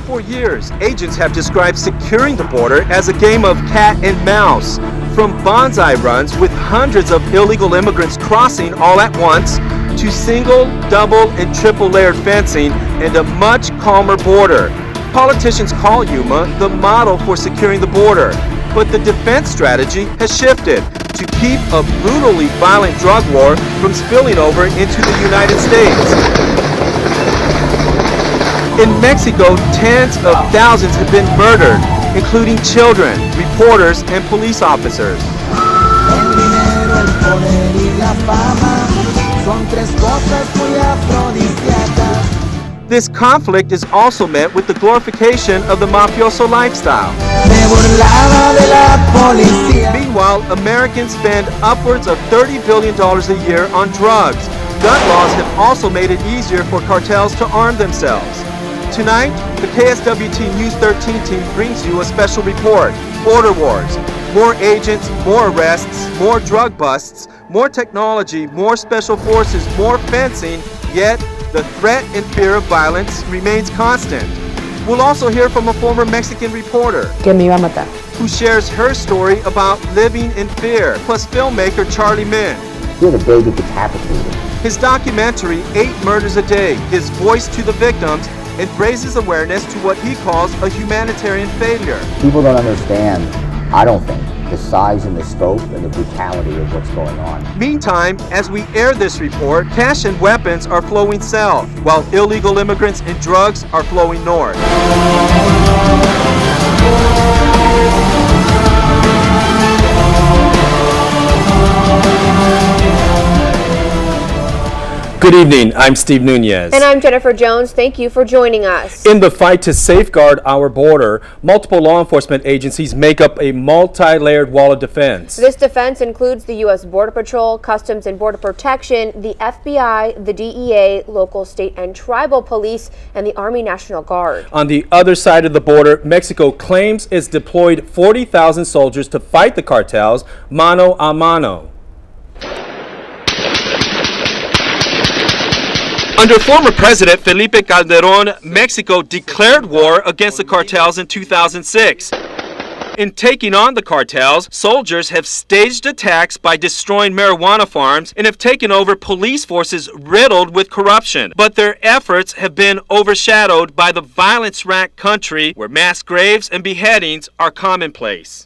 For years, agents have described securing the border as a game of cat and mouse. From bonsai runs with hundreds of illegal immigrants crossing all at once, to single, double, and triple layered fencing and a much calmer border. Politicians call Yuma the model for securing the border, but the defense strategy has shifted to keep a brutally violent drug war from spilling over into the United States. In Mexico, tens of thousands have been murdered, including children, reporters, and police officers. This conflict is also met with the glorification of the mafioso lifestyle. Meanwhile, Americans spend upwards of $30 billion a year on drugs. Gun laws have also made it easier for cartels to arm themselves. Tonight, the KSWT News 13 team brings you a special report, Border Wars. More agents, more arrests, more drug busts, more technology, more special forces, more fencing, yet the threat and fear of violence remains constant. We'll also hear from a former Mexican reporter que me iba a matar, who shares her story about living in fear, plus filmmaker Charlie Min. You're the baby decapitated. His documentary, 8 Murders a Day, gives voice to the victims and raises awareness to what he calls a humanitarian failure. People don't understand, I don't think, the size and the scope and the brutality of what's going on. Meantime, as we air this report, cash and weapons are flowing south, while illegal immigrants and drugs are flowing north. Good evening, I'm Steve Nunez. And I'm Jennifer Jones. Thank you for joining us. In the fight to safeguard our border, multiple law enforcement agencies make up a multi-layered wall of defense. This defense includes the U.S. Border Patrol, Customs and Border Protection, the FBI, the DEA, local, state, and tribal police, and the Army National Guard. On the other side of the border, Mexico claims it's deployed 40,000 soldiers to fight the cartels mano a mano. Under former President Felipe Calderón, Mexico declared war against the cartels in 2006. In taking on the cartels, soldiers have staged attacks by destroying marijuana farms and have taken over police forces riddled with corruption. But their efforts have been overshadowed by the violence-racked country where mass graves and beheadings are commonplace.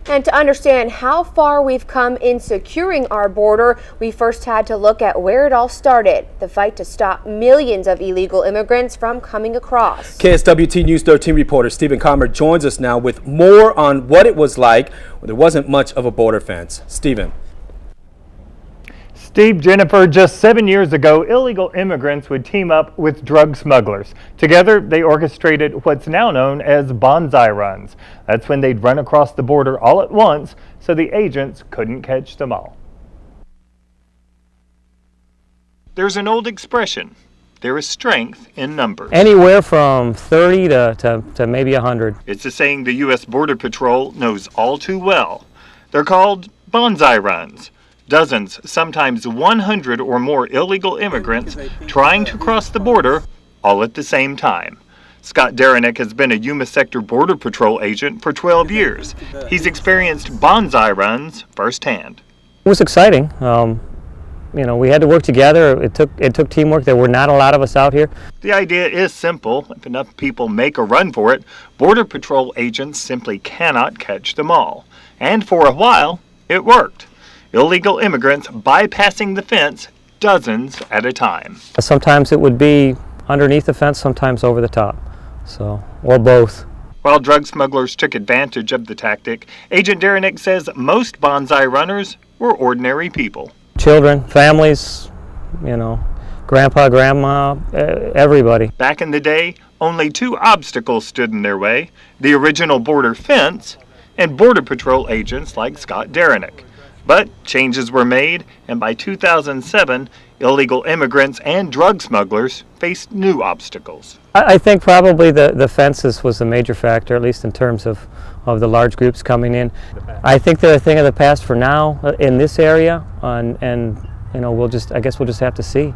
And to understand how far we've come in securing our border, we first had to look at where it all started, the fight to stop millions of illegal immigrants from coming across. KSWT News 13 reporter Stephen Comer joins us now with more on what it was like when there wasn't much of a border fence. Stephen. Steve, Jennifer, just 7 years ago, illegal immigrants would team up with drug smugglers. Together, they orchestrated what's now known as bonsai runs. That's when they'd run across the border all at once, so the agents couldn't catch them all. There's an old expression, there is strength in numbers. Anywhere from 30 to maybe 100. It's a saying the U.S. Border Patrol knows all too well. They're called bonsai runs. Dozens, sometimes 100 or more illegal immigrants trying to cross the border all at the same time. Scott Derenick has been a Yuma Sector Border Patrol agent for 12 years. He's experienced bonsai runs firsthand. It was exciting. We had to work together. It took teamwork. There were not a lot of us out here. The idea is simple. If enough people make a run for it, Border Patrol agents simply cannot catch them all. And for a while, it worked. Illegal immigrants bypassing the fence dozens at a time. Sometimes it would be underneath the fence, sometimes over the top, or both. While drug smugglers took advantage of the tactic, Agent Derenick says most bonsai runners were ordinary people. Children, families, grandpa, grandma, everybody. Back in the day, only 2 obstacles stood in their way: the original border fence and Border Patrol agents like Scott Derenick. But changes were made, and by 2007, illegal immigrants and drug smugglers faced new obstacles. I think probably the fences was a major factor, at least in terms of the large groups coming in. I think they're a thing of the past for now in this area, and we'll just have to see.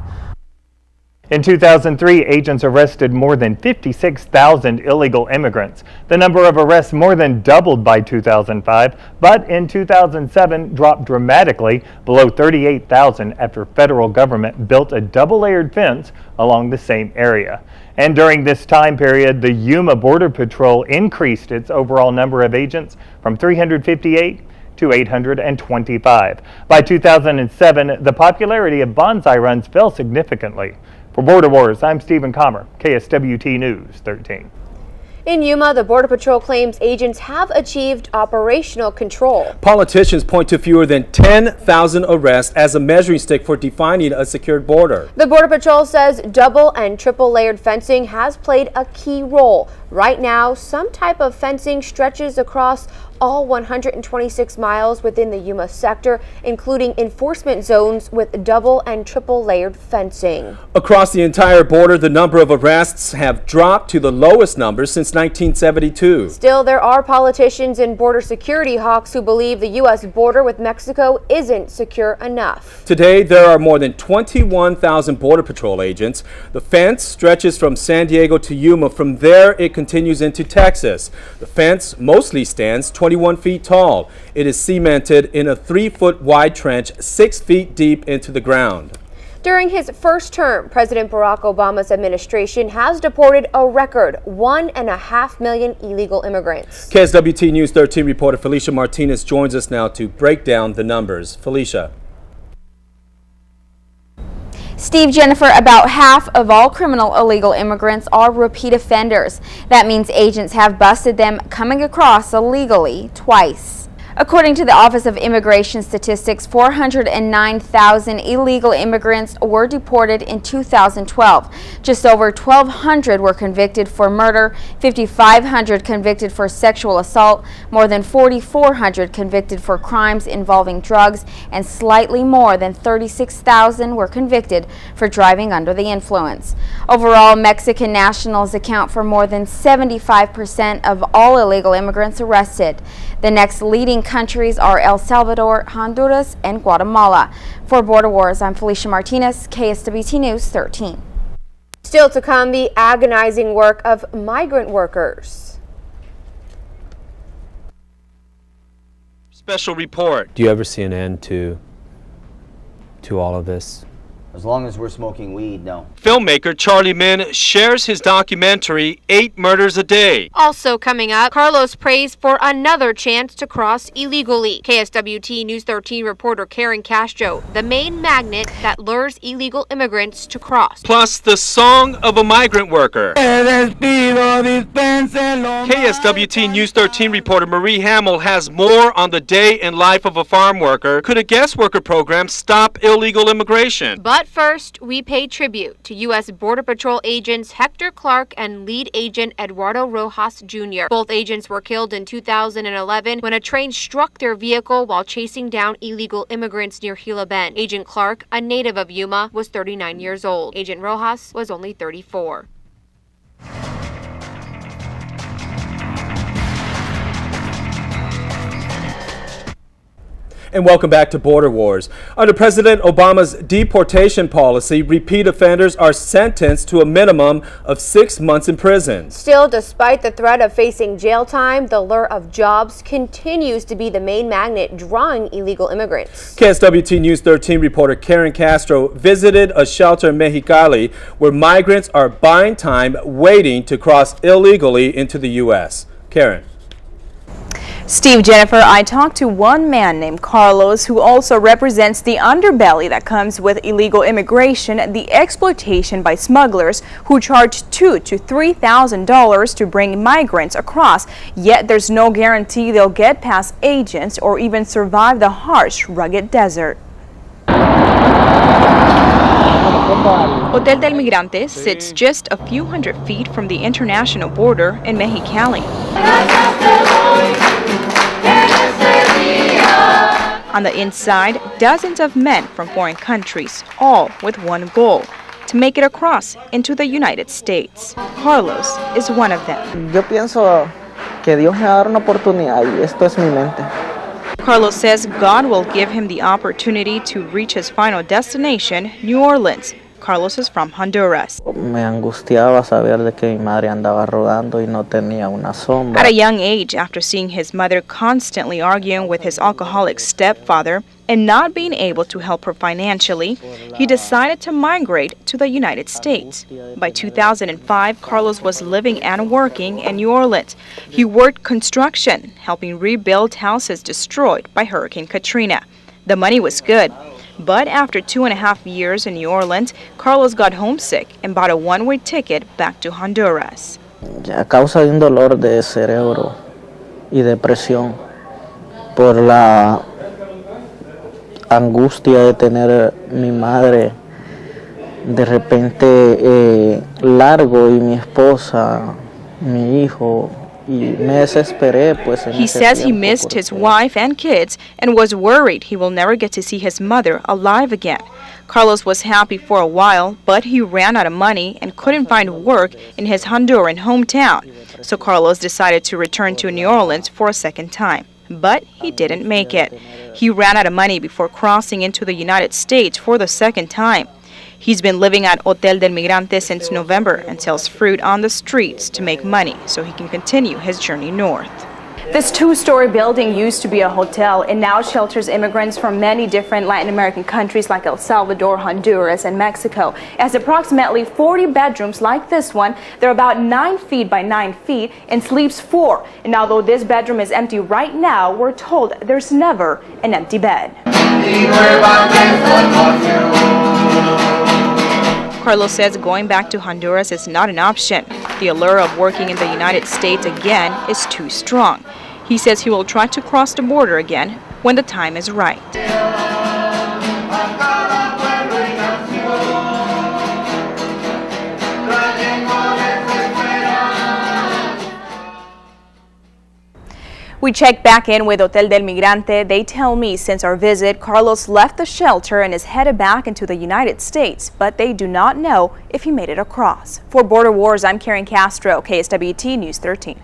In 2003, agents arrested more than 56,000 illegal immigrants. The number of arrests more than doubled by 2005, but in 2007 dropped dramatically below 38,000 after federal government built a double-layered fence along the same area. And during this time period, the Yuma Border Patrol increased its overall number of agents from 358 to 825. By 2007, the popularity of bonsai runs fell significantly. For Border Wars, I'm Stephen Comer, KSWT News 13. In Yuma, the Border Patrol claims agents have achieved operational control. Politicians point to fewer than 10,000 arrests as a measuring stick for defining a secured border. The Border Patrol says double and triple layered fencing has played a key role. Right now, some type of fencing stretches across all 126 miles within the Yuma sector, including enforcement zones with double and triple layered fencing. Across the entire border, the number of arrests have dropped to the lowest numbers since 1972. Still, there are politicians and border security hawks who believe the U.S. border with Mexico isn't secure enough. Today, there are more than 21,000 Border Patrol agents. The fence stretches from San Diego to Yuma. From there, it continues into Texas. The fence mostly stands 21 feet tall. It is cemented in a 3-foot wide trench 6 feet deep into the ground. During his first term, President Barack Obama's administration has deported a record 1.5 million illegal immigrants. KSWT News 13 reporter Felicia Martinez joins us now to break down the numbers. Felicia. Steve, Jennifer, about half of all criminal illegal immigrants are repeat offenders. That means agents have busted them coming across illegally twice. According to the Office of Immigration Statistics, 409,000 illegal immigrants were deported in 2012. Just over 1,200 were convicted for murder, 5,500 convicted for sexual assault, more than 4,400 convicted for crimes involving drugs, and slightly more than 36,000 were convicted for driving under the influence. Overall, Mexican nationals account for more than 75% of all illegal immigrants arrested. The next leading countries are El Salvador, Honduras, and Guatemala. For Border Wars, I'm Felicia Martinez, KSWT News 13. Still to come, the agonizing work of migrant workers. Special report. Do you ever see an end to all of this? As long as we're smoking weed, no. Filmmaker Charlie Min shares his documentary, 8 Murders a Day. Also coming up, Carlos prays for another chance to cross illegally. KSWT News 13 reporter Karen Castro, the main magnet that lures illegal immigrants to cross. Plus, the song of a migrant worker. KSWT News 13 reporter Marie Hamill has more on the day in life of a farm worker. Could a guest worker program stop illegal immigration? But first, we pay tribute to U.S. Border Patrol agents Hector Clark and lead agent Eduardo Rojas Jr. Both agents were killed in 2011 when a train struck their vehicle while chasing down illegal immigrants near Gila Bend. Agent Clark, a native of Yuma, was 39 years old. Agent Rojas was only 34. And welcome back to Border Wars. Under President Obama's deportation policy, repeat offenders are sentenced to a minimum of 6 months in prison. Still, despite the threat of facing jail time, the lure of jobs continues to be the main magnet drawing illegal immigrants. KSWT News 13 reporter Karen Castro visited a shelter in Mexicali where migrants are buying time waiting to cross illegally into the U.S. Karen. Steve, Jennifer, I talked to one man named Carlos who also represents the underbelly that comes with illegal immigration, the exploitation by smugglers who charge $2,000 to $3,000 to bring migrants across, yet there's no guarantee they'll get past agents or even survive the harsh, rugged desert. Hotel del Migrante sits just a few hundred feet from the international border in Mexicali. On the inside, dozens of men from foreign countries, all with one goal, to make it across into the United States. Carlos is one of them. Yo pienso que Dios me va a dar una oportunidad y esto es mi mente. Carlos says God will give him the opportunity to reach his final destination, New Orleans. Carlos is from Honduras. Me angustiaba saber de que mi madre andaba rodando y no tenía una sombra. At a young age, after seeing his mother constantly arguing with his alcoholic stepfather and not being able to help her financially, he decided to migrate to the United States. By 2005, Carlos was living and working in New Orleans. He worked construction, helping rebuild houses destroyed by Hurricane Katrina. The money was good, but after 2.5 years in New Orleans, Carlos got homesick and bought a one-way ticket back to Honduras. A causa de un dolor de cerebro y depresión por la angustia de tener mi madre de repente largo y mi esposa, mi hijo, y me desesperé pues en He ese says he tiempo missed his porque wife and kids and was worried he will never get to see his mother alive again. Carlos was happy for a while, but he ran out of money and couldn't find work in his Honduran hometown. So Carlos decided to return to New Orleans for a second time. But he didn't make it. He ran out of money before crossing into the United States for the second time. He's been living at Hotel del Migrante since November and sells fruit on the streets to make money so he can continue his journey north. This two-story building used to be a hotel and now shelters immigrants from many different Latin American countries like El Salvador, Honduras, and Mexico. It has approximately 40 bedrooms like this one. They're about 9 feet by 9 feet and sleeps 4. And although this bedroom is empty right now, we're told there's never an empty bed. Carlos says going back to Honduras is not an option. The allure of working in the United States again is too strong. He says he will try to cross the border again when the time is right. We checked back in with Hotel del Migrante. They tell me since our visit, Carlos left the shelter and is headed back into the United States, but they do not know if he made it across. For Border Wars, I'm Karen Castro, KSWT News 13.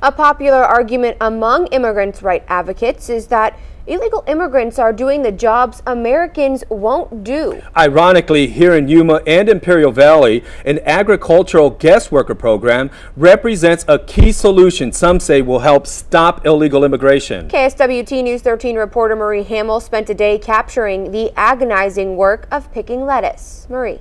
A popular argument among immigrants' rights advocates is that illegal immigrants are doing the jobs Americans won't do. Ironically, here in Yuma and Imperial Valley, an agricultural guest worker program represents a key solution some say will help stop illegal immigration. KSWT News 13 reporter Marie Hamill spent a day capturing the agonizing work of picking lettuce. Marie.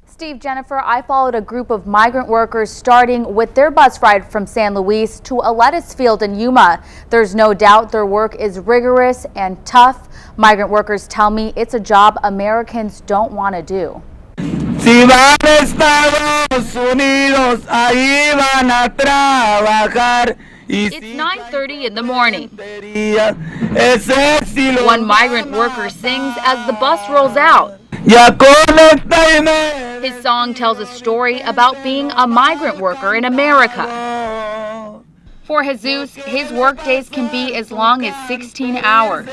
Steve, Jennifer, I followed a group of migrant workers starting with their bus ride from San Luis to a lettuce field in Yuma. There's no doubt their work is rigorous and tough. Migrant workers tell me it's a job Americans don't want to do. Si van a Estados Unidos, ahí van a trabajar. It's 9:30 in the morning. One migrant worker sings as the bus rolls out. His song tells a story about being a migrant worker in America. For Jesus, his work days can be as long as 16 hours.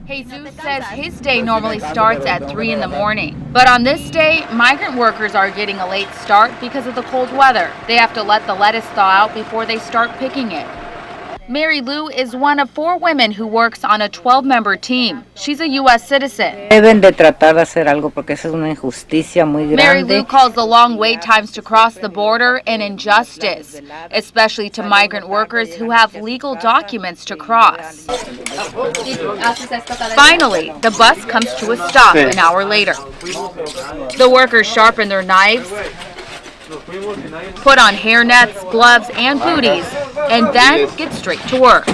Jesus says his day normally starts at 3 in the morning. But on this day, migrant workers are getting a late start because of the cold weather. They have to let the lettuce thaw out before they start picking it. Mary Lou is one of 4 women who works on a 12-member team. She's a U.S. citizen. Deben de tratar de hacer algo porque esa es una injusticia muy grande. Mary Lou calls the long wait times to cross the border an injustice, especially to migrant workers who have legal documents to cross. Finally, the bus comes to a stop an hour later. The workers sharpen their knives, put on hairnets, gloves, and booties, and then get straight to work.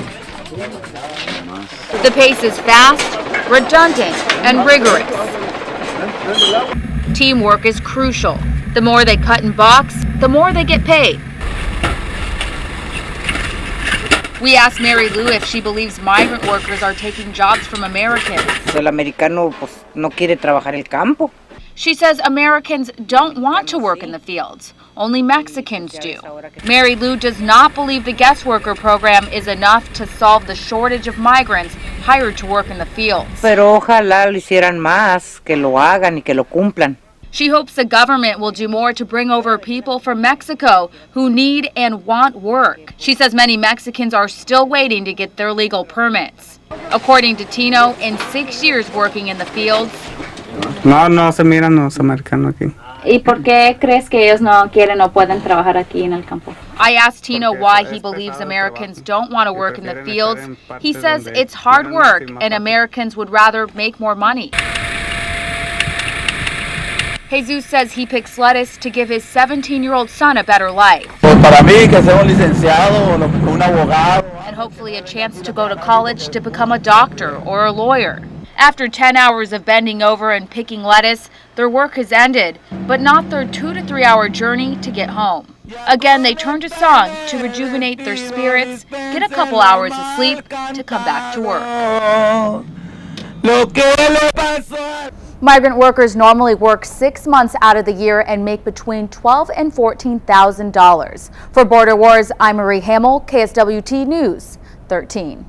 The pace is fast, redundant, and rigorous. Teamwork is crucial. The more they cut and box, the more they get paid. We asked Mary Lou if she believes migrant workers are taking jobs from Americans. El americano pues no quiere trabajar el campo. She says Americans don't want to work in the fields. Only Mexicans do. Mary Lou does not believe the guest worker program is enough to solve the shortage of migrants hired to work in the fields. Pero ojalá lo hicieran más, que lo hagan y que lo cumplan. She hopes the government will do more to bring over people from Mexico who need and want work. She says many Mexicans are still waiting to get their legal permits. According to Tino, in 6 years working in the fields, No se miran los americanos aquí. ¿Y por qué crees que ellos no quieren o pueden trabajar aquí en el campo? I asked Tino why he believes Americans don't want to work in the fields. He says it's hard work and Americans would rather make more money. Jesus says he picks lettuce to give his 17-year-old son a better life. Para mí, que sea un licenciado o un abogado. And hopefully a chance to go to college to become a doctor or a lawyer. After 10 hours of bending over and picking lettuce, their work has ended, but not their 2 to 3 hour journey to get home. Again, they turn to song to rejuvenate their spirits, get a couple hours of sleep to come back to work. Migrant workers normally work 6 months out of the year and make between $12,000 and $14,000. For Border Wars, I'm Marie Hamill, KSWT News 13.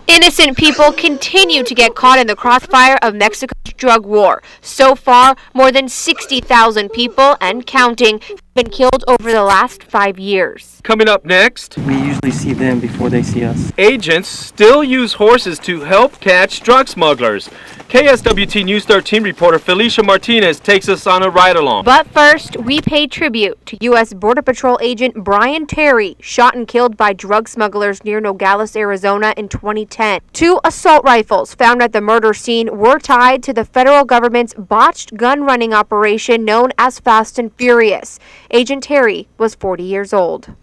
Innocent people continue to get caught in the crossfire of Mexico's drug war. So far, more than 60,000 people and counting have been killed over the last 5 years. Coming up next, we usually see them before they see us. Agents still use horses to help catch drug smugglers. KSWT News 13 reporter Felicia Martinez takes us on a ride-along. But first, we pay tribute to U.S. Border Patrol agent Brian Terry, shot and killed by drug smugglers near Nogales, Arizona in 2010. 2 assault rifles found at the murder scene were tied to the federal government's botched gun-running operation known as Fast and Furious. Agent Terry was 40 years old.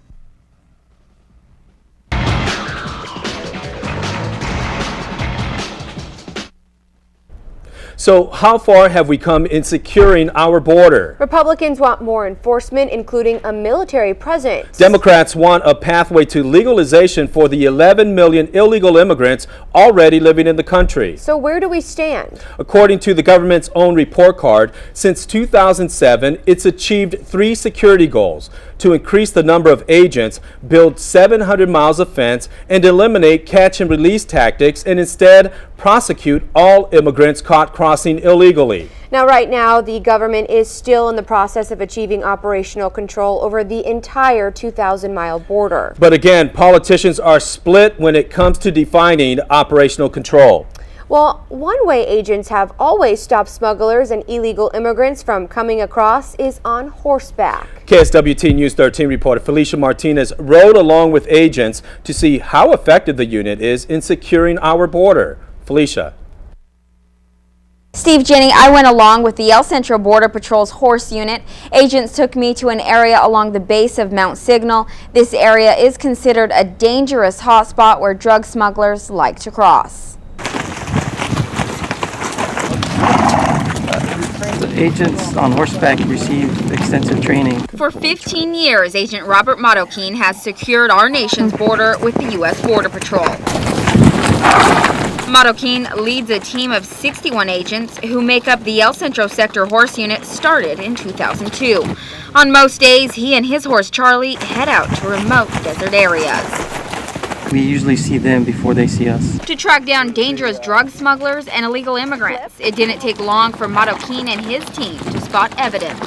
So how far have we come in securing our border? Republicans want more enforcement, including a military presence. Democrats want a pathway to legalization for the 11 million illegal immigrants already living in the country. So where do we stand? According to the government's own report card, since 2007, it's achieved 3 security goals: to increase the number of agents, build 700 miles of fence, and eliminate catch and release tactics, and instead prosecute all immigrants caught crossing illegally. Now, right now, the government is still in the process of achieving operational control over the entire 2,000-mile border. But again, politicians are split when it comes to defining operational control. Well, one way agents have always stopped smugglers and illegal immigrants from coming across is on horseback. KSWT News 13 reporter Felicia Martinez rode along with agents to see how effective the unit is in securing our border. Felicia. Steve, Jenny, I went along with the El Centro Border Patrol's horse unit. Agents took me to an area along the base of Mount Signal. This area is considered a dangerous hotspot where drug smugglers like to cross. Agents on horseback receive extensive training. For 15 years, Agent Robert Marroquin has secured our nation's border with the U.S. Border Patrol. Marroquin leads a team of 61 agents who make up the El Centro Sector Horse Unit, started in 2002. On most days, he and his horse Charlie head out to remote desert areas. We usually see them before they see us. To track down dangerous drug smugglers and illegal immigrants, it didn't take long for Marroquin and his team to spot evidence.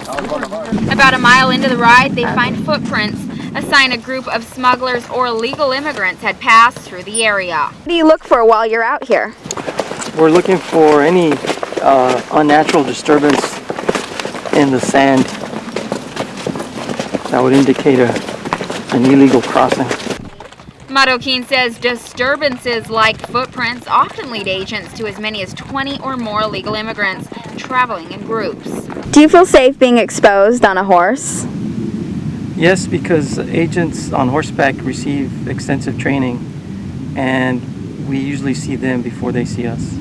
About a mile into the ride, they find footprints, a sign a group of smugglers or illegal immigrants had passed through the area. What do you look for while you're out here? We're looking for any unnatural disturbance in the sand that would indicate an illegal crossing. Marroquin says disturbances like footprints often lead agents to as many as 20 or more illegal immigrants traveling in groups. Do you feel safe being exposed on a horse? Yes, because agents on horseback receive extensive training, and we usually see them before they see us.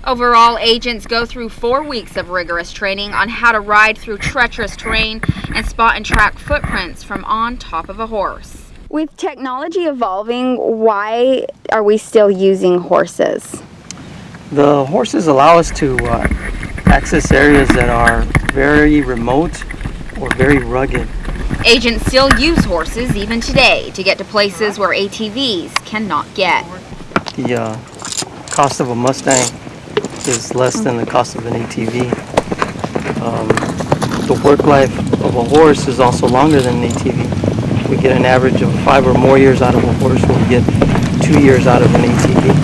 Overall, agents go through 4 weeks of rigorous training on how to ride through treacherous terrain and spot and track footprints from on top of a horse. With technology evolving, why are we still using horses? The horses allow us to access areas that are very remote or very rugged. Agents still use horses even today to get to places where ATVs cannot get. The cost of a Mustang is less than the cost of an ATV. The work life of a horse is also longer than an ATV. We get an average of 5 or more years out of a horse when we get 2 years out of an ATV.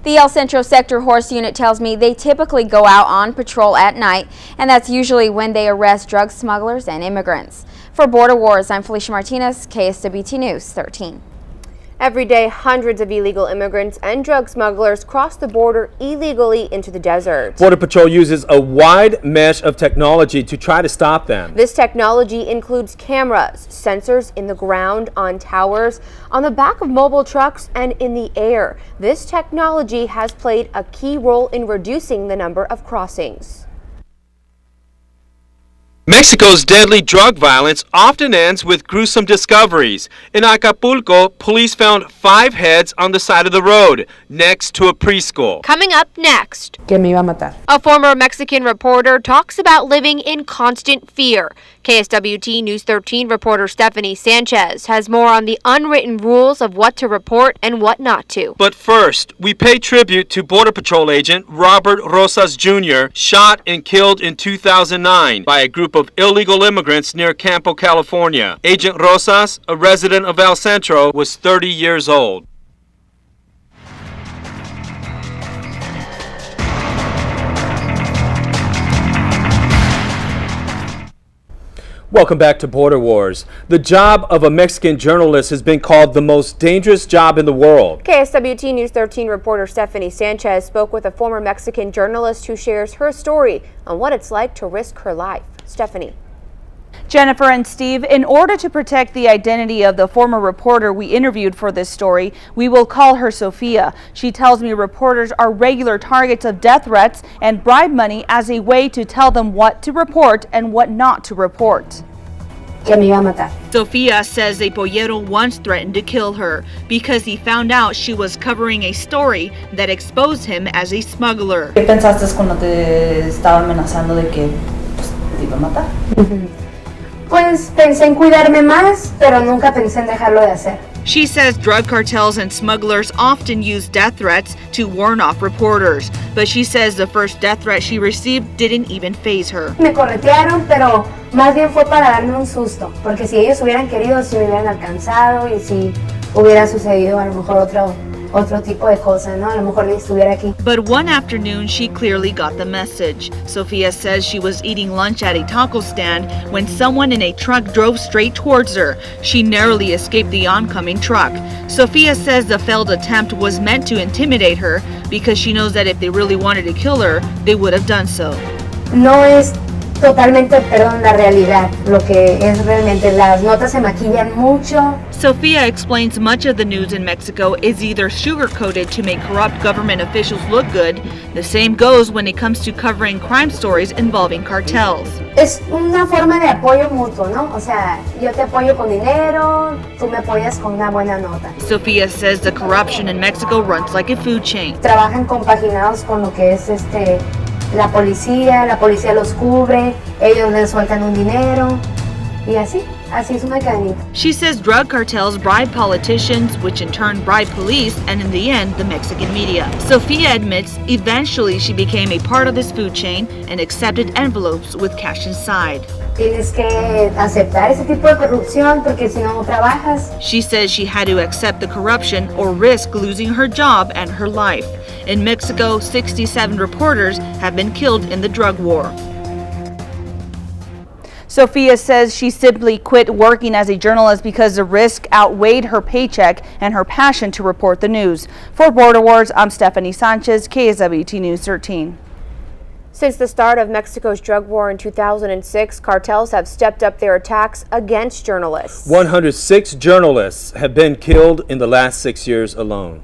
The El Centro Sector Horse Unit tells me they typically go out on patrol at night, and that's usually when they arrest drug smugglers and immigrants. For Border Wars, I'm Felicia Martinez, KSWT News 13. Every day, hundreds of illegal immigrants and drug smugglers cross the border illegally into the desert. Border Patrol uses a wide mesh of technology to try to stop them. This technology includes cameras, sensors in the ground, on towers, on the back of mobile trucks, and in the air. This technology has played a key role in reducing the number of crossings. Mexico's deadly drug violence often ends with gruesome discoveries. In Acapulco, police found 5 heads on the side of the road, next to a preschool. Coming up next, Que me iba a matar. a former Mexican reporter talks about living in constant fear. KSWT News 13 reporter Stephanie Sanchez has more on the unwritten rules of what to report and what not to. But first, we pay tribute to Border Patrol agent Robert Rosas Jr., shot and killed in 2009 by a group of illegal immigrants near Campo, California. Agent Rosas, a resident of El Centro, was 30 years old. Welcome back to Border Wars. The job of a Mexican journalist has been called the most dangerous job in the world. KSWT News 13 reporter Stephanie Sanchez spoke with a former Mexican journalist who shares her story on what it's like to risk her life. Stephanie. Jennifer and Steve, in order to protect the identity of the former reporter we interviewed for this story, we will call her Sophia. She tells me reporters are regular targets of death threats and bribe money as a way to tell them what to report and what not to report. Que me iba a matar. Sophia says a pollero once threatened to kill her because he found out she was covering a story that exposed him as a smuggler. ¿Qué pensaste cuando te estaba amenazando de que te iba a matar? Pues pensé en cuidarme más, pero nunca pensé en dejarlo de hacer. She says drug cartels and smugglers often use death threats to warn off reporters, but she says the first death threat she received didn't even faze her. Me corretearon, pero más bien fue para darme un susto, porque si ellos hubieran querido, si me hubieran alcanzado y si hubiera sucedido a lo mejor otro tipo de cosa, ¿no? A lo mejor ni estuviera aquí. But one afternoon, she clearly got the message. Sophia says she was eating lunch at a taco stand when someone in a truck drove straight towards her. She narrowly escaped the oncoming truck. Sophia says the failed attempt was meant to intimidate her because she knows that if they really wanted to kill her, they would have done so. No es totalmente, perdón, la realidad, lo que es realmente. Las notas se maquillan mucho. Sophia explains much of the news in Mexico is either sugar-coated to make corrupt government officials look good. The same goes when it comes to covering crime stories involving cartels. Es una forma de apoyo mutuo, ¿no? O sea, yo te apoyo con dinero, tú me apoyas con una buena nota. Sophia says the corruption in Mexico runs like a food chain. Trabajan compaginados con lo que es la policía los cubre, ellos les sueltan un dinero y así es una cadenita. She says drug cartels bribe politicians, which in turn bribe police, and in the end, the Mexican media. Sophia admits eventually she became a part of this food chain and accepted envelopes with cash inside. Tienes que aceptar ese tipo de corrupción porque si no trabajas. She says she had to accept the corruption or risk losing her job and her life. In Mexico, 67 reporters have been killed in the drug war. Sophia says she simply quit working as a journalist because the risk outweighed her paycheck and her passion to report the news. For Border Wars, I'm Stephanie Sanchez, KSWT News 13. Since the start of Mexico's drug war in 2006, cartels have stepped up their attacks against journalists. 106 journalists have been killed in the last 6 years alone.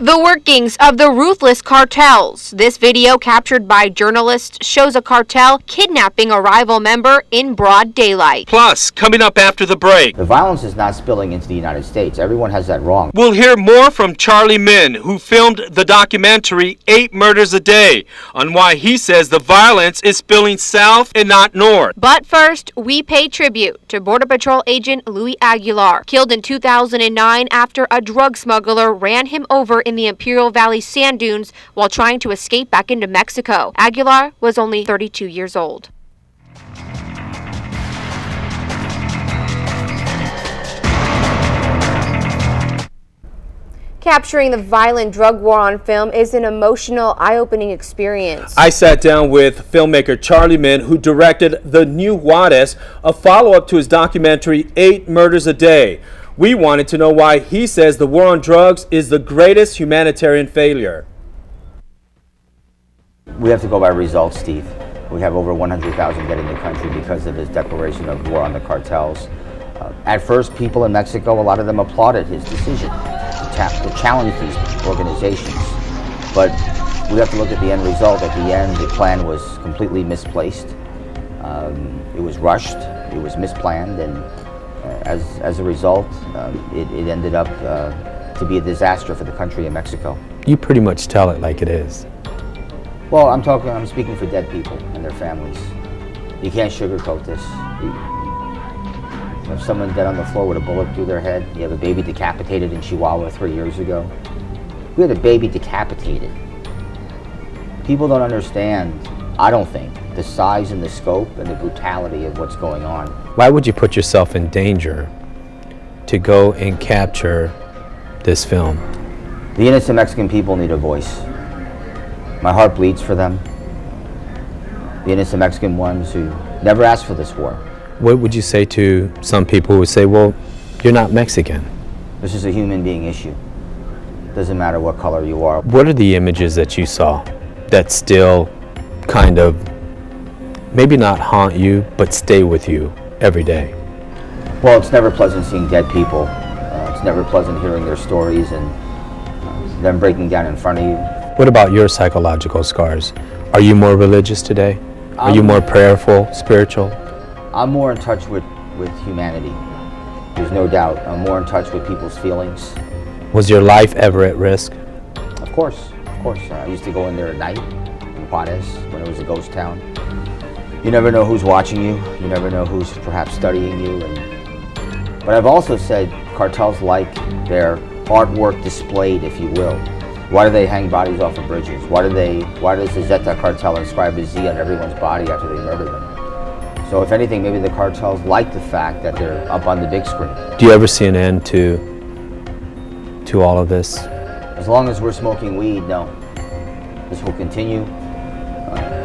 The workings of the ruthless cartels. This video captured by journalists shows a cartel kidnapping a rival member in broad daylight. Plus, coming up after the break, The violence is not spilling into the United States. Everyone has that wrong. we'll hear more from Charlie Min, who filmed the documentary 8 Murders a Day, on why he says the violence is spilling south and not north. But first, we pay tribute to Border Patrol agent Luis Aguilar, killed in 2009 after a drug smuggler ran him over in the Imperial Valley sand dunes while trying to escape back into Mexico. Aguilar was only 32 years old. Capturing the violent drug war on film is an emotional, eye-opening experience. I sat down with filmmaker Charlie Min, who directed The New Juarez, a follow-up to his documentary 8 Murders a Day. We wanted to know why he says the war on drugs is the greatest humanitarian failure. We have to go by results, Steve. We have over 100,000 dead in the country because of his declaration of war on the cartels. At first, people in Mexico, a lot of them applauded his decision to challenge these organizations. But we have to look at the end result. At the end, the plan was completely misplaced. It was rushed, it was misplanned, and as a result, it ended up to be a disaster for the country of Mexico. You pretty much tell it like it is. Well, I'm speaking for dead people and their families. You can't sugarcoat this. You have someone dead on the floor with a bullet through their head. You have a baby decapitated in Chihuahua 3 years ago. We had a baby decapitated. People don't understand, I don't think, the size and the scope and the brutality of what's going on. Why would you put yourself in danger to go and capture this film? The innocent Mexican people need a voice. My heart bleeds for them. The innocent Mexican ones who never asked for this war. What would you say to some people who would say, well, you're not Mexican? This is a human being issue. Doesn't matter what color you are. What are the images that you saw that still kind of, maybe not haunt you, but stay with you every day? Well, it's never pleasant seeing dead people. It's never pleasant hearing their stories and them breaking down in front of you. What about your psychological scars? Are you more religious today? Are you more prayerful, spiritual? I'm more in touch with humanity. There's no doubt. I'm more in touch with people's feelings. Was your life ever at risk? Of course, of course. I used to go in there at night in Juarez when it was a ghost town. You never know who's watching you. You never know who's perhaps studying you. But I've also said cartels like their artwork displayed, if you will. Why do they hang bodies off of bridges? Why does the Zeta cartel inscribe a Z on everyone's body after they murder them? So if anything, maybe the cartels like the fact that they're up on the big screen. Do you ever see an end to all of this? As long as we're smoking weed, no. This will continue.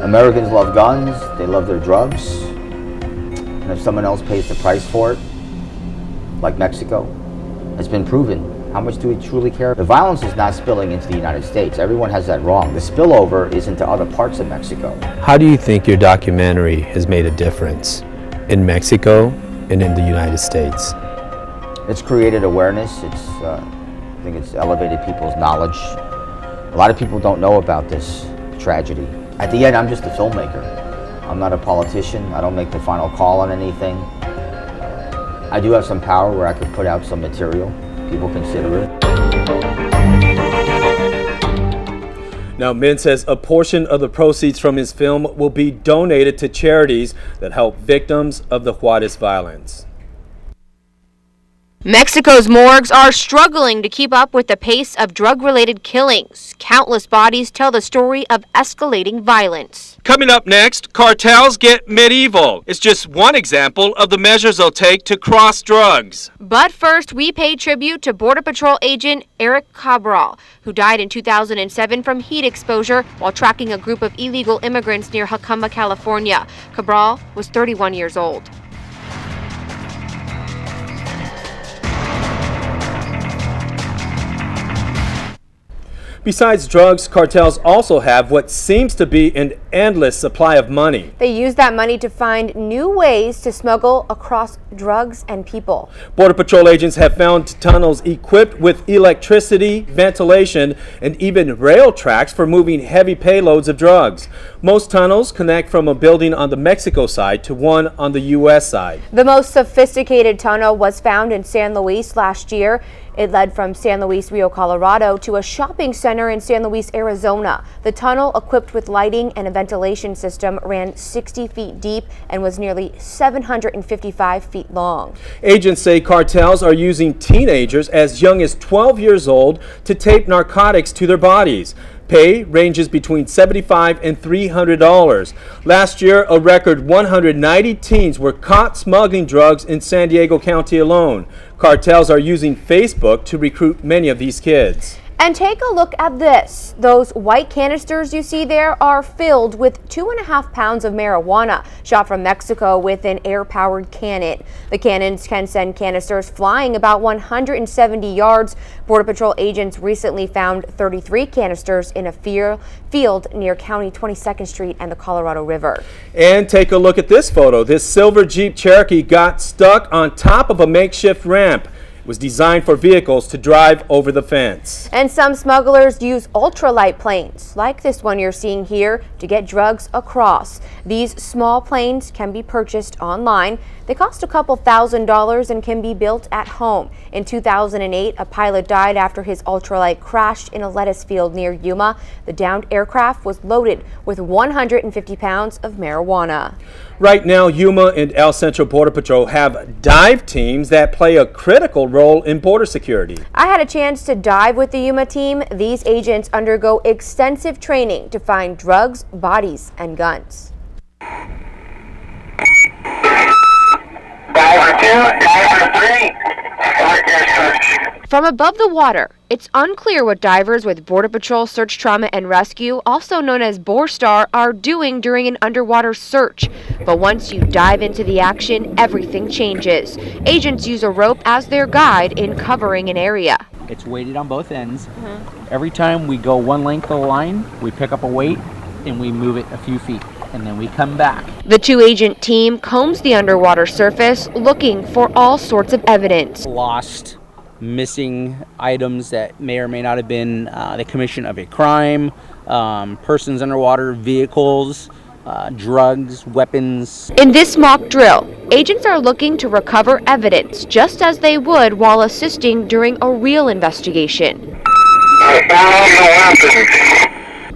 Americans love guns, they love their drugs. And if someone else pays the price for it, like Mexico, it's been proven. How much do we truly care? The violence is not spilling into the United States. Everyone has that wrong. The spillover is into other parts of Mexico. How do you think your documentary has made a difference in Mexico and in the United States? It's created awareness. I think it's elevated people's knowledge. A lot of people don't know about this tragedy. At the end, I'm just a filmmaker. I'm not a politician. I don't make the final call on anything. I do have some power where I could put out some material. People consider it. Now, Min says a portion of the proceeds from his film will be donated to charities that help victims of the Juarez violence. Mexico's morgues are struggling to keep up with the pace of drug-related killings. Countless bodies tell the story of escalating violence. Coming up next, cartels get medieval. It's just one example of the measures they'll take to cross drugs. But first, we pay tribute to Border Patrol agent Eric Cabral, who died in 2007 from heat exposure while tracking a group of illegal immigrants near Jacumba, California. Cabral was 31 years old. Besides drugs, cartels also have what seems to be an endless supply of money. They use that money to find new ways to smuggle across drugs and people. Border Patrol agents have found tunnels equipped with electricity, ventilation, and even rail tracks for moving heavy payloads of drugs. Most tunnels connect from a building on the Mexico side to one on the U.S. side. The most sophisticated tunnel was found in San Luis last year. It led from San Luis Rio, Colorado to a shopping center in San Luis, Arizona. The tunnel, equipped with lighting and a ventilation system, ran 60 feet deep and was nearly 755 feet long. Agents say cartels are using teenagers as young as 12 years old to tape narcotics to their bodies. Pay ranges between $75 and $300. Last year, a record 190 teens were caught smuggling drugs in San Diego County alone. Cartels are using Facebook to recruit many of these kids. And take a look at this. Those white canisters you see there are filled with 2.5 pounds of marijuana shot from Mexico with an air-powered cannon. The cannons can send canisters flying about 170 yards. Border Patrol agents recently found 33 canisters in a field near County 22nd Street and the Colorado River. And take a look at this photo. This silver Jeep Cherokee got stuck on top of a makeshift ramp. Was designed for vehicles to drive over the fence. And some smugglers use ultralight planes, like this one you're seeing here, to get drugs across. These small planes can be purchased online. They cost a couple $1,000s and can be built at home. In 2008, a pilot died after his ultralight crashed in a lettuce field near Yuma. The downed aircraft was loaded with 150 pounds of marijuana. Right now, Yuma and El Centro Border Patrol have dive teams that play a critical role in border security. I had a chance to dive with the Yuma team. These agents undergo extensive training to find drugs, bodies, and guns. Diver 2, Diver 3, start your search. From above the water, it's unclear what divers with Border Patrol Search, Trauma, and Rescue, also known as BORSTAR, are doing during an underwater search. But once you dive into the action, everything changes. Agents use a rope as their guide in covering an area. It's weighted on both ends. Every time we go one length of the line, we pick up a weight and we move it a few feet, and then we come back. The two-agent team combs the underwater surface looking for all sorts of evidence. Lost, missing items that may or may not have been the commission of a crime, persons underwater, vehicles, drugs, weapons. In this mock drill, agents are looking to recover evidence just as they would while assisting during a real investigation.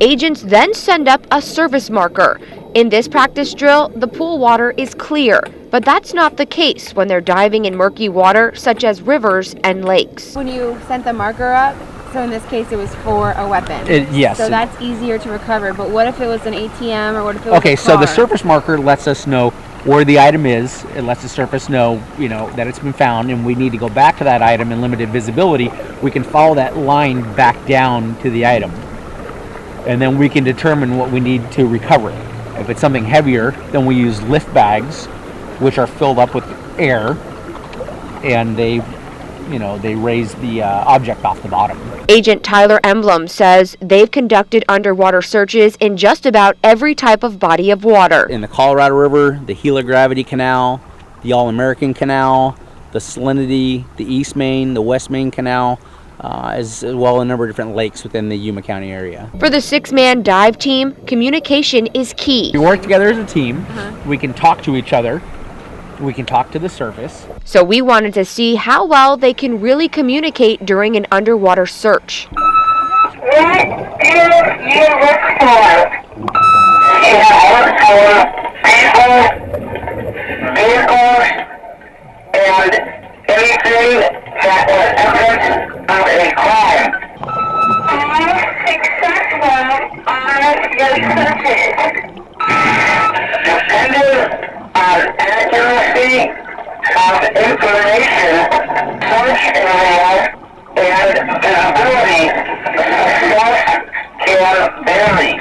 Agents then send up a service marker. In this practice drill, the pool water is clear, but that's not the case when they're diving in murky water such as rivers and lakes. When you sent the marker up, so in this case it was for a weapon. Yes. So that's easier to recover, but what if it was an ATM or what if it was Okay, a so the car? surface marker lets us know where the item is. It lets the surface know, that it's been found, and we need to go back to that item in limited visibility. We can follow that line back down to the item, and then we can determine what we need to recover. If it's something heavier, then we use lift bags, which are filled up with air, and they raise the object off the bottom. Agent Tyler Emblem says they've conducted underwater searches in just about every type of body of water. In the Colorado River, the Gila Gravity Canal, the All-American Canal, the Salinity, the East Main, the West Main Canal, as well as a number of different lakes within the Yuma County area. For the six-man dive team, communication is key. We work together as a team. We can talk to each other. We can talk to the surface. So we wanted to see how well they can really communicate during an underwater search. What do you look for? You look for people, vehicles, and anything that was evidence of a crime. Successful on your searches. Depending on accuracy of information, search area, and visibility, success can vary.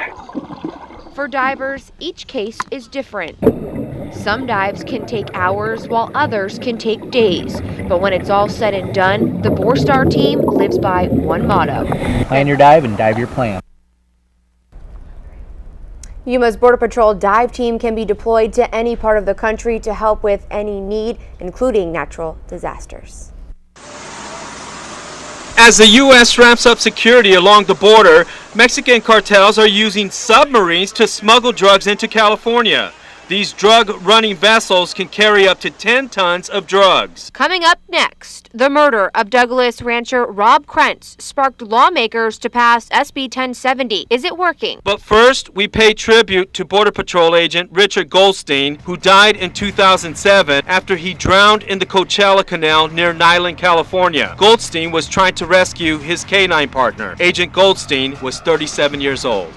For divers, each case is different. Some dives can take hours while others can take days. But when it's all said and done, the Borstar team lives by one motto. Plan your dive and dive your plan. Yuma's Border Patrol dive team can be deployed to any part of the country to help with any need, including natural disasters. As the U.S. ramps up security along the border, Mexican cartels are using submarines to smuggle drugs into California. These drug-running vessels can carry up to 10 tons of drugs. Coming up next, the murder of Douglas rancher Rob Krentz sparked lawmakers to pass SB 1070. Is it working? But first, we pay tribute to Border Patrol agent Richard Goldstein, who died in 2007 after he drowned in the Coachella Canal near Niland, California. Goldstein was trying to rescue his canine partner. Agent Goldstein was 37 years old.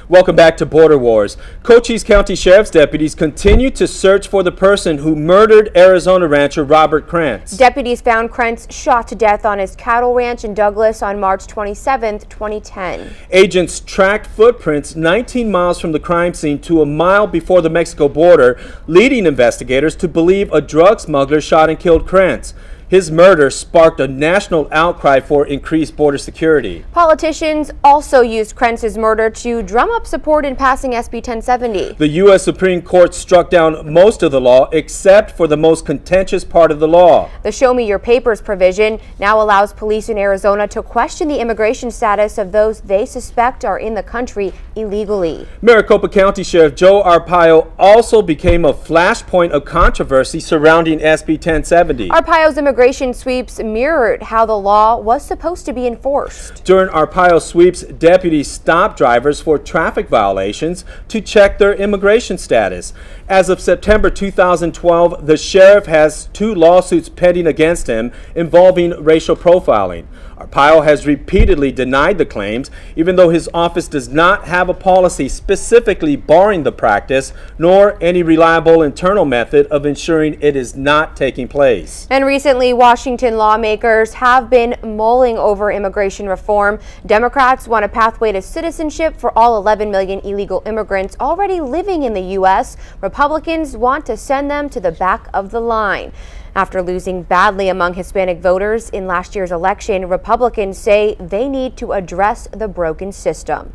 Welcome back to Border Wars. Cochise County Sheriff's deputies continue to search for the person who murdered Arizona rancher Robert Krantz. Deputies found Krentz shot to death on his cattle ranch in Douglas on March 27, 2010. Agents tracked footprints 19 miles from the crime scene to a mile before the Mexico border, leading investigators to believe a drug smuggler shot and killed Krantz. His murder sparked a national outcry for increased border security. Politicians also used Krentz's murder to drum up support in passing SB 1070. The U.S. Supreme Court struck down most of the law except for the most contentious part of the law. The Show Me Your Papers provision now allows police in Arizona to question the immigration status of those they suspect are in the country illegally. Maricopa County Sheriff Joe Arpaio also became a flashpoint of controversy surrounding SB 1070. Arpaio's immigration sweeps mirrored how the law was supposed to be enforced. During Arpaio sweeps, deputies stopped drivers for traffic violations to check their immigration status. As of September 2012, the sheriff has 2 lawsuits pending against him involving racial profiling. Arpaio has repeatedly denied the claims, even though his office does not have a policy specifically barring the practice, nor any reliable internal method of ensuring it is not taking place. And recently, Washington lawmakers have been mulling over immigration reform. Democrats want a pathway to citizenship for all 11 million illegal immigrants already living in the U.S. Republicans want to send them to the back of the line. After losing badly among Hispanic voters in last year's election, Republicans say they need to address the broken system.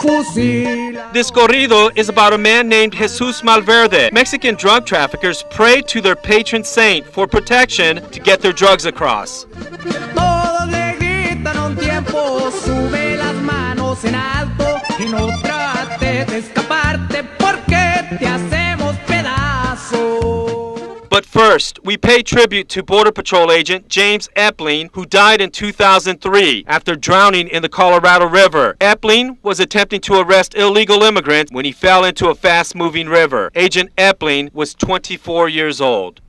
This corrido is about a man named Jesus Malverde. Mexican drug traffickers pray to their patron saint for protection to get their drugs across. But first, we pay tribute to Border Patrol agent James Epling, who died in 2003 after drowning in the Colorado River. Epling was attempting to arrest illegal immigrants when he fell into a fast-moving river. Agent Epling was 24 years old.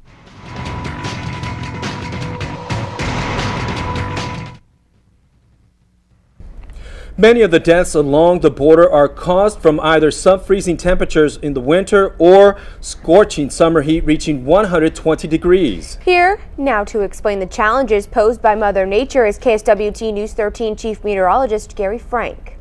Many of the deaths along the border are caused from either sub-freezing temperatures in the winter or scorching summer heat reaching 120 degrees. Here, now to explain the challenges posed by Mother Nature is KSWT News 13 Chief Meteorologist Gary Frank.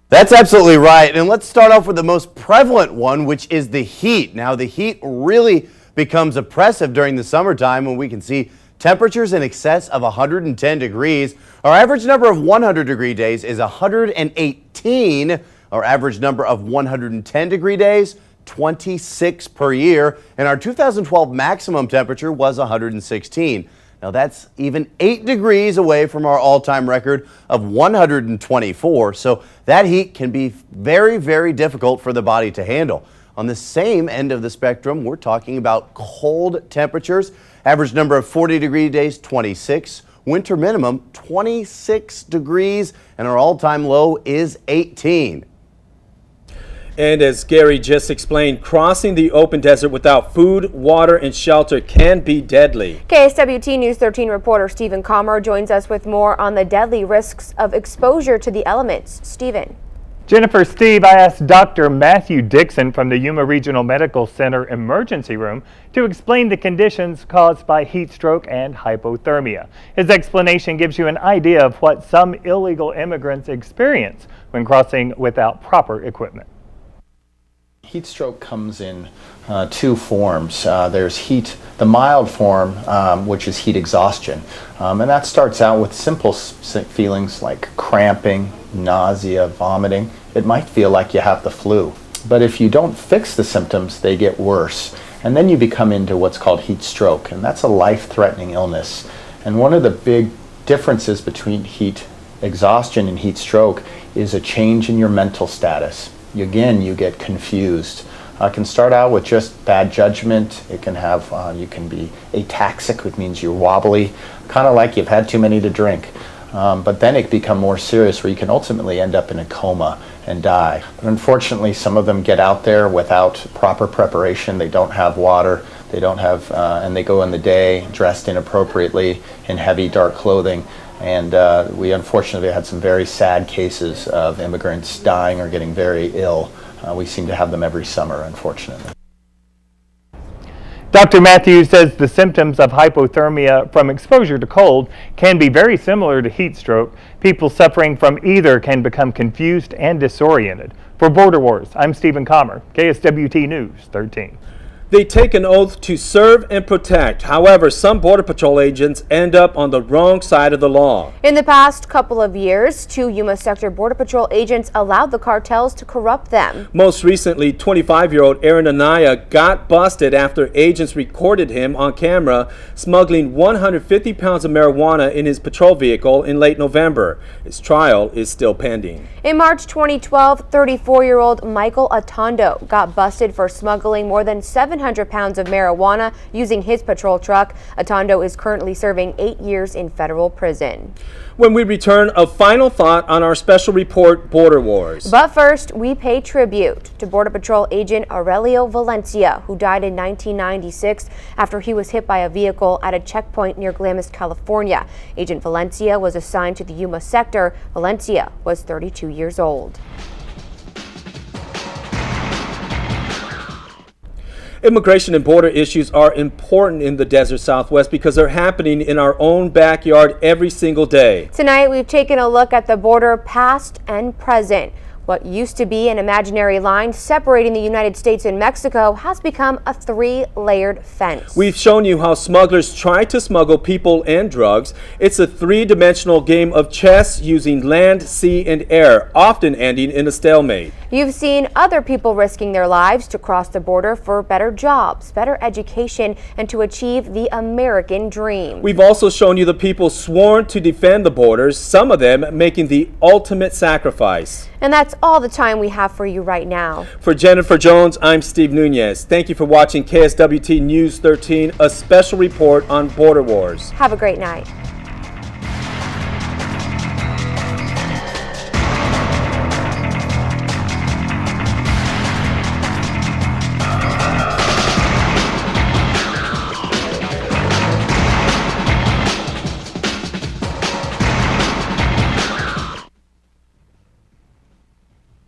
That's absolutely right. And let's start off with the most prevalent one, which is the heat. Now, the heat really becomes oppressive during the summertime when we can see temperatures in excess of 110 degrees. Our average number of 100-degree days is 118. Our average number of 110-degree days, 26 per year. And our 2012 maximum temperature was 116. Now that's even 8 degrees away from our all-time record of 124. So that heat can be very, very difficult for the body to handle. On the same end of the spectrum, we're talking about cold temperatures. Average number of 40-degree days, 26. Winter minimum, 26 degrees. And our all-time low is 18. And as Gary just explained, crossing the open desert without food, water, and shelter can be deadly. KSWT News 13 reporter Stephen Comer joins us with more on the deadly risks of exposure to the elements. Stephen. Jennifer, Steve, I asked Dr. Matthew Dixon from the Yuma Regional Medical Center Emergency Room to explain the conditions caused by heat stroke and hypothermia. His explanation gives you an idea of what some illegal immigrants experience when crossing without proper equipment. Heat stroke comes in two forms. There's heat, the mild form, which is heat exhaustion. And that starts out with simple feelings like cramping, nausea, vomiting. It might feel like you have the flu. But if you don't fix the symptoms, they get worse. And then you become into what's called heat stroke, and that's a life-threatening illness. And one of the big differences between heat exhaustion and heat stroke is a change in your mental status. Again, you get confused. It can start out with just bad judgment. It can have, you can be ataxic, which means you're wobbly, kind of like you've had too many to drink. But then it can become more serious where you can ultimately end up in a coma and die. But unfortunately, some of them get out there without proper preparation. They don't have water. They don't have, and they go in the day dressed inappropriately in heavy, dark clothing. And we unfortunately had some very sad cases of immigrants dying or getting very ill. We seem to have them every summer, unfortunately. Dr. Matthews says the symptoms of hypothermia from exposure to cold can be very similar to heat stroke. People suffering from either can become confused and disoriented. For Border Wars, I'm Stephen Comer, KSWT News 13. They take an oath to serve and protect. However, some Border Patrol agents end up on the wrong side of the law. In the past couple of years, 2 Yuma Sector Border Patrol agents allowed the cartels to corrupt them. Most recently, 25-year-old Aaron Anaya got busted after agents recorded him on camera smuggling 150 pounds of marijuana in his patrol vehicle in late November. His trial is still pending. In March 2012, 34-year-old Michael Atondo got busted for smuggling more than 700 pounds of marijuana using his patrol truck. Atondo is currently serving 8 years in federal prison. When we return, a final thought on our special report, Border Wars. But first, we pay tribute to Border Patrol agent Aurelio Valencia, who died in 1996 after he was hit by a vehicle at a checkpoint near Glamis, California. Agent Valencia was assigned to the Yuma sector. Valencia was 32 years old. Immigration and border issues are important in the desert Southwest because they're happening in our own backyard every single day. Tonight, we've taken a look at the border past and present. What used to be an imaginary line separating the United States and Mexico has become a 3-layered fence. We've shown you how smugglers try to smuggle people and drugs. It's a 3-dimensional game of chess using land, sea, and air, often ending in a stalemate. You've seen other people risking their lives to cross the border for better jobs, better education, and to achieve the American dream. We've also shown you the people sworn to defend the borders, some of them making the ultimate sacrifice. And that's all the time we have for you right now. For Jennifer Jones, I'm Steve Nunez. Thank you for watching KSWT News 13, a special report on Border Wars. Have a great night.